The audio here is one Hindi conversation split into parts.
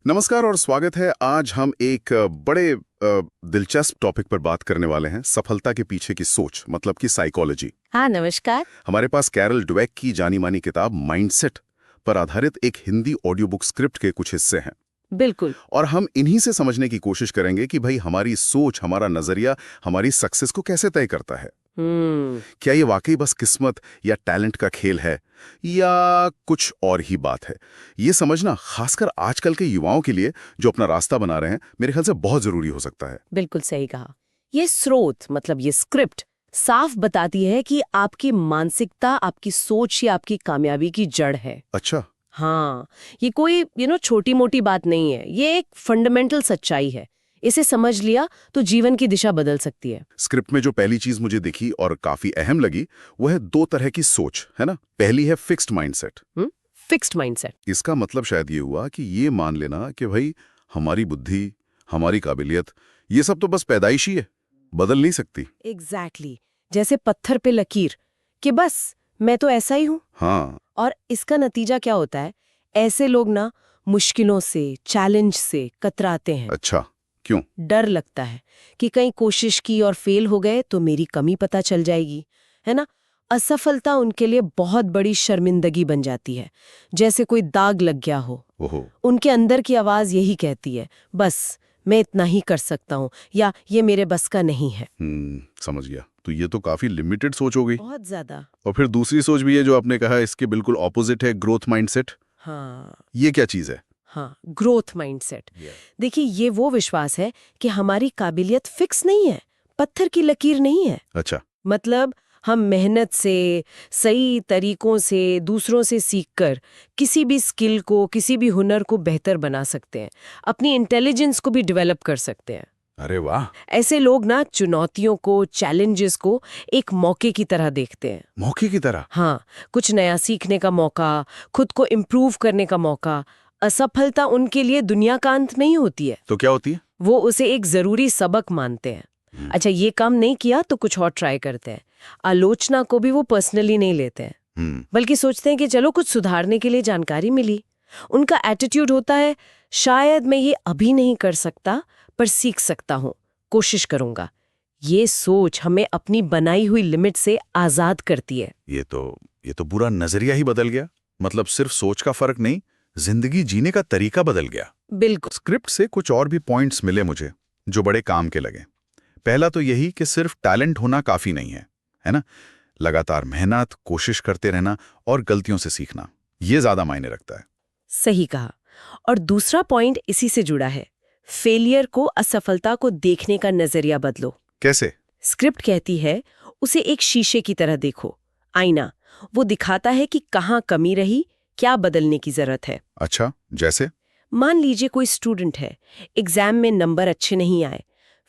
नमस्कार और स्वागत है। आज हम एक बड़े दिलचस्प टॉपिक पर बात करने वाले हैं, सफलता के पीछे की सोच, मतलब कि साइकोलॉजी। हाँ, नमस्कार। हमारे पास कैरल ड्वेक की जानी मानी किताब माइंडसेट पर आधारित एक हिंदी ऑडियो बुक स्क्रिप्ट के कुछ हिस्से हैं बिल्कुल। और हम इन्हीं से समझने की कोशिश करेंगे कि भाई हमारी सोच, हमारा नजरिया हमारी सक्सेस को कैसे तय करता है। क्या ये वाकई बस किस्मत या टैलेंट का खेल है या कुछ और ही बात है? ये समझना खासकर आजकल के युवाओं के लिए जो अपना रास्ता बना रहे हैं, मेरे ख्याल से बहुत जरूरी हो सकता है। बिल्कुल सही कहा। ये स्रोत मतलब ये स्क्रिप्ट साफ बताती है कि आपकी मानसिकता, आपकी सोच ही आपकी कामयाबी की जड़ है। अच्छा। हाँ, ये कोई छोटी मोटी बात नहीं है, ये एक फंडामेंटल सच्चाई है। इसे समझ लिया तो जीवन की दिशा बदल सकती है। स्क्रिप्ट में जो पहली चीज मुझे दिखी और काफी अहम लगी वो है दो तरह की सोच, है ना। पहली है फिक्स्ड माइंडसेट। Fixed mindset. इसका मतलब शायद ये हुआ कि ये मान लेना कि भाई हमारी बुद्धि, हमारी काबिलियत, ये सब तो बस पैदाइशी है, बदल नहीं सकती। एग्जैक्टली। जैसे पत्थर पे लकीर कि बस मैं तो ऐसा ही हूँ। हाँ। और इसका नतीजा क्या होता है? ऐसे लोग ना मुश्किलों से, चैलेंज से कतराते हैं। अच्छा, क्यों? डर लगता है कि कहीं कोशिश की और फेल हो गए तो मेरी कमी पता चल जाएगी, है ना। असफलता उनके लिए बहुत बड़ी शर्मिंदगी बन जाती है, जैसे कोई दाग लग गया हो। ओहो। उनके अंदर की आवाज यही कहती है, बस मैं इतना ही कर सकता हूँ या ये मेरे बस का नहीं है। समझ गया। तो ये तो काफी लिमिटेड सोच हो गई। बहुत ज्यादा। और फिर दूसरी सोच भी है जो आपने कहा, इसके बिल्कुल ऑपोजिट है, ग्रोथ माइंडसेट। हाँ। ये क्या चीज है? हाँ, ग्रोथ माइंडसेट। देखिए, ये वो विश्वास है कि हमारी काबिलियत फिक्स नहीं है, पत्थर की लकीर नहीं है। अच्छा। मतलब हम मेहनत से, सही तरीकों से, दूसरों से सीखकर किसी भी स्किल को, किसी भी हुनर को बेहतर बना सकते हैं, अपनी इंटेलिजेंस को भी डेवलप कर सकते हैं। अरे वाह। ऐसे लोग ना चुनौतियों को, चैलेंजेस को एक मौके की तरह देखते हैं। मौके की तरह? हाँ, कुछ नया सीखने का मौका, खुद को इम्प्रूव करने का मौका। असफलता उनके लिए दुनिया का अंत नहीं होती है, तो क्या होती है? वो उसे एक जरूरी सबक मानते हैं। अच्छा, ये काम नहीं किया तो कुछ और ट्राई करते हैं। आलोचना को भी वो पर्सनली नहीं लेते हैं, बल्कि सोचते हैं कि चलो कुछ सुधारने के लिए जानकारी मिली। उनका एटीट्यूड होता है, शायद मैं ये अभी नहीं कर सकता, पर सीख सकता हूँ, कोशिश करूंगा। ये सोच हमें अपनी बनाई हुई लिमिट से आजाद करती है। ये तो पूरा नजरिया ही बदल गया। मतलब सिर्फ सोच का फर्क नहीं, जिंदगी जीने का तरीका बदल गया। बिल्कुल। स्क्रिप्ट से कुछ और भी पॉइंट्स मिले मुझे जो बड़े काम के लगे। पहला तो यही कि सिर्फ टैलेंट होना काफी नहीं है ना। लगातार मेहनत, कोशिश करते रहना और गलतियों से सीखना, ये ज्यादा मायने रखता है। सही कहा। और दूसरा पॉइंट इसी से जुड़ा है, फेलियर को, असफलता को देखने का नजरिया बदलो। कैसे? स्क्रिप्ट कहती है, उसे एक शीशे की तरह देखो, आईना। वो दिखाता है कि कहाँ कमी रही, क्या बदलने की जरूरत है। अच्छा, जैसे? मान लीजिए कोई स्टूडेंट है, एग्जाम में नंबर अच्छे नहीं आए।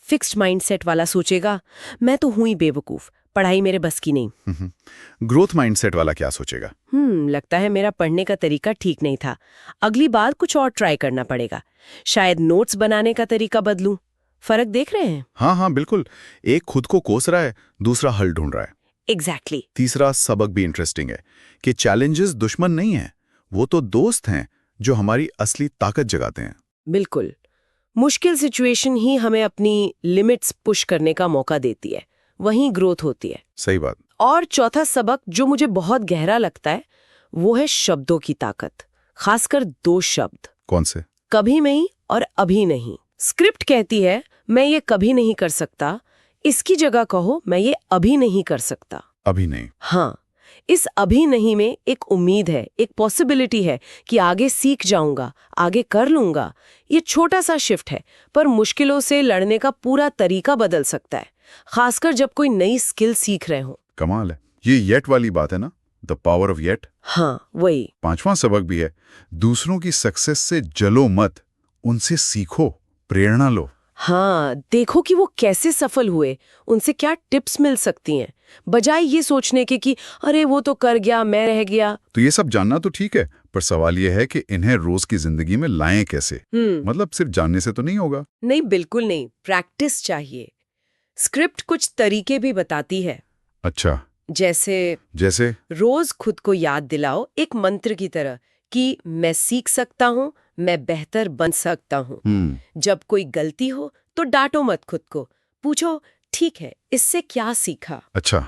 फिक्स्ड माइंडसेट वाला सोचेगा, मैं तो हूं ही बेवकूफ, पढ़ाई मेरे बस की नहीं। ग्रोथ माइंडसेट वाला क्या सोचेगा? लगता है मेरा पढ़ने का तरीका ठीक नहीं था, अगली बार कुछ और ट्राई करना पड़ेगा। शायद नोट्स बनाने का तरीका बदलूं। फर्क देख रहे हैं? हाँ हाँ बिल्कुल। एक खुद को कोस रहा है, दूसरा हल ढूंढ रहा है। एग्जैक्टली। तीसरा सबक भी इंटरेस्टिंग है कि चैलेंजेस दुश्मन नहीं है, वो तो दोस्त हैं जो हमारी असली ताकत जगाते हैं। बिल्कुल। मुश्किल सिचुएशन ही हमें अपनी लिमिट्स पुश करने का मौका देती है, वहीं ग्रोथ होती है। सही बात। और चौथा सबक जो मुझे बहुत गहरा लगता है, वो है शब्दों की ताकत। खासकर दो शब्द। कौन से? कभी नहीं और अभी नहीं। स्क्रिप्ट कहती है, मैं ये कभी नहीं कर सकता, इसकी जगह कहो मैं ये अभी नहीं कर सकता। अभी नहीं। हाँ, इस अभी नहीं में एक उम्मीद है, एक पॉसिबिलिटी है कि आगे सीख जाऊंगा, आगे कर लूंगा। ये छोटा सा शिफ्ट है, पर मुश्किलों से लड़ने का पूरा तरीका बदल सकता है, खासकर जब कोई नई स्किल सीख रहे हो। कमाल है। ये येट वाली बात है ना, द पावर ऑफ येट। हाँ, वही। पांचवां सबक भी है, दूसरों की सक्सेस से जलो मत, उनसे सीखो, प्रेरणा लो। हाँ, देखो कि वो कैसे सफल हुए, उनसे क्या टिप्स मिल सकती हैं, बजाय ये सोचने के कि अरे वो तो कर गया, मैं रह गया। तो ये सब जानना तो ठीक है, पर सवाल ये है कि इन्हें रोज की जिंदगी में लाएं कैसे। मतलब सिर्फ जानने से तो नहीं होगा। नहीं, बिल्कुल नहीं, प्रैक्टिस चाहिए। स्क्रिप्ट कुछ तरीके भी बताती है। अच्छा। जैसे रोज खुद को याद दिलाओ, एक मंत्र की तरह, कि मैं सीख सकता हूँ, मैं बेहतर बन सकता हूँ। जब कोई गलती हो तो डांटो मत खुद को, पूछो ठीक है, इससे क्या सीखा। अच्छा।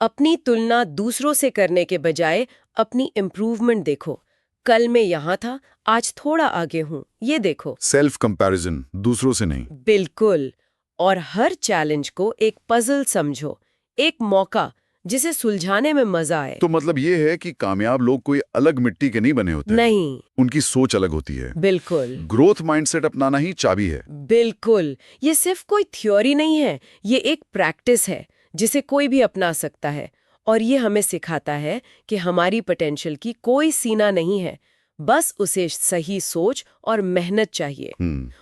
अपनी तुलना दूसरों से करने के बजाय अपनी इम्प्रूवमेंट देखो। कल मैं यहाँ था, आज थोड़ा आगे हूँ, ये देखो। सेल्फ कंपैरिजन, दूसरों से नहीं। बिल्कुल। और हर चैलेंज को एक पजल समझो, एक मौका जिसे सुलझाने में मजा आए। तो मतलब ये है कि कामयाब लोग कोई अलग मिट्टी के नहीं बने होते। नहीं। उनकी सोच अलग होती है। बिल्कुल। ग्रोथ माइंडसेट अपनाना ही चाबी है। बिल्कुल। ये सिर्फ कोई थ्योरी नहीं है, ये एक प्रैक्टिस है जिसे कोई भी अपना सकता है। और ये हमें सिखाता है कि हमारी पोटेंशियल की कोई सीमा नहीं है, बस उसे सही सोच और मेहनत चाहिए।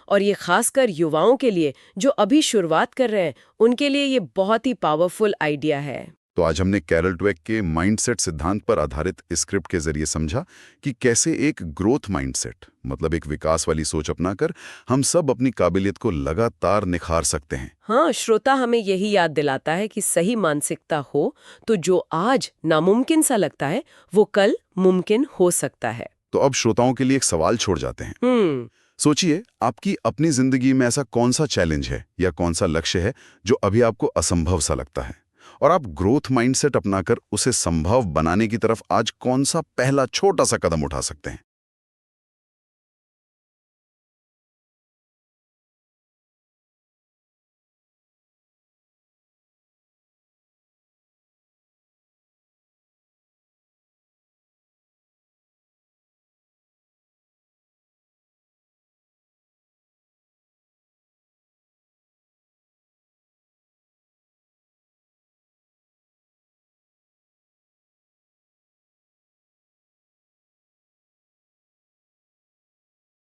और ये खासकर युवाओं के लिए जो अभी शुरुआत कर रहे हैं, उनके लिए ये बहुत ही पावरफुल आइडिया है। तो आज हमने कैरल डवेक के माइंडसेट सिद्धांत पर आधारित स्क्रिप्ट के जरिए समझा कि कैसे एक ग्रोथ माइंडसेट, मतलब एक विकास वाली सोच अपनाकर हम सब अपनी काबिलियत को लगातार निखार सकते हैं। हाँ, श्रोता हमें यही याद दिलाता है कि सही मानसिकता हो तो जो आज नामुमकिन सा लगता है वो कल मुमकिन हो सकता है। तो अब श्रोताओं के लिए एक सवाल छोड़ जाते हैं। सोचिए, आपकी अपनी जिंदगी में ऐसा कौन सा चैलेंज है या कौन सा लक्ष्य है जो अभी आपको असंभव सा लगता है, और आप ग्रोथ माइंडसेट अपनाकर उसे संभव बनाने की तरफ आज कौन सा पहला छोटा सा कदम उठा सकते हैं।